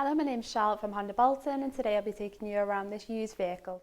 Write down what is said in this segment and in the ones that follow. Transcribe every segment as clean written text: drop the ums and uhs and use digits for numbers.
Hello, my name's Charlotte from Honda Bolton, and today I'll be taking you around this used vehicle.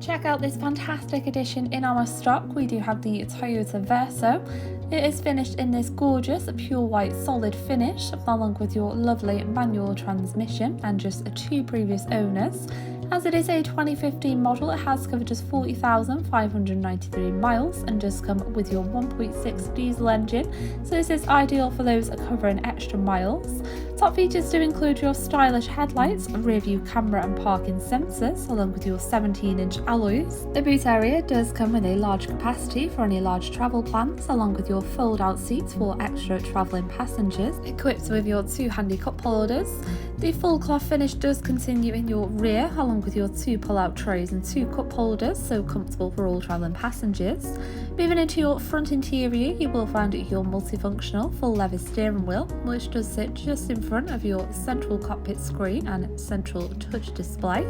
Check out this fantastic addition in our stock. We do have the Toyota Verso. It is finished in this gorgeous pure white solid finish, along with your lovely manual transmission and just 2 previous owners. As it is a 2015 model, it has covered just 40,593 miles and does come with your 1.6 diesel engine, so this is ideal for those covering extra miles. Top features do include your stylish headlights, rear view camera and parking sensors, along with your 17-inch alloys. The boot area does come with a large capacity for any large travel plans, along with your fold-out seats for extra travelling passengers, equipped with your 2 handy cup holders. The full cloth finish does continue in your rear, along with your 2 pull-out trays and 2 cup holders, so comfortable for all travelling passengers. Moving into your front interior, you will find your multifunctional full leather steering wheel, which does sit just in front of your central cockpit screen and central touch display.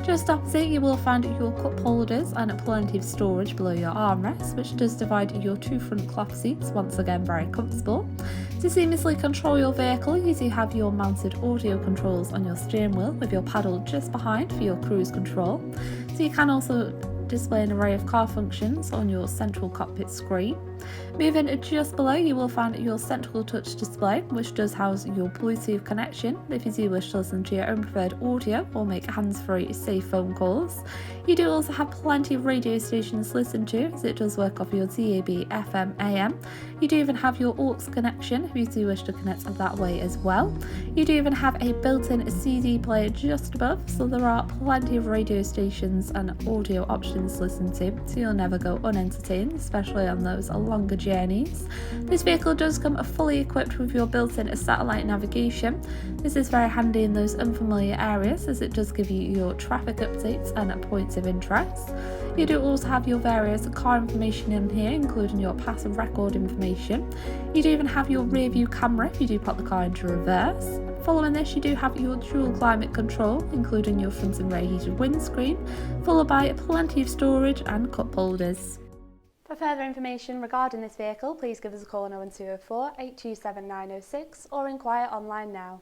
Just opposite, you will find your cup holders and plenty of storage below your armrest, which does divide your 2 front cloth seats, once again very comfortable. To seamlessly control your vehicle, you do have your mounted audio controls on your steering wheel with your paddle just behind for your cruise control. So you can also display an array of car functions on your central cockpit screen. Moving just below, you will find your central touch display, which does house your Bluetooth connection if you do wish to listen to your own preferred audio or make hands-free safe phone calls. You do also have plenty of radio stations to listen to, as it does work off your DAB, FM, AM. You do even have your aux connection if you do wish to connect that way as well. You do even have a built-in CD player just above, so there are plenty of radio stations and audio options to listen to, so you'll never go unentertained, especially on those longer journeys. This vehicle does come fully equipped with your built-in satellite navigation. This is very handy in those unfamiliar areas, as it does give you your traffic updates and points of interest. You do also have your various car information in here, including your passive record information. You do even have your rear view camera if you do pop the car into reverse. Following this, you do have your dual climate control, including your front and rear heated windscreen, followed by plenty of storage and cup holders. For further information regarding this vehicle, please give us a call on 01204 827 906 or inquire online now.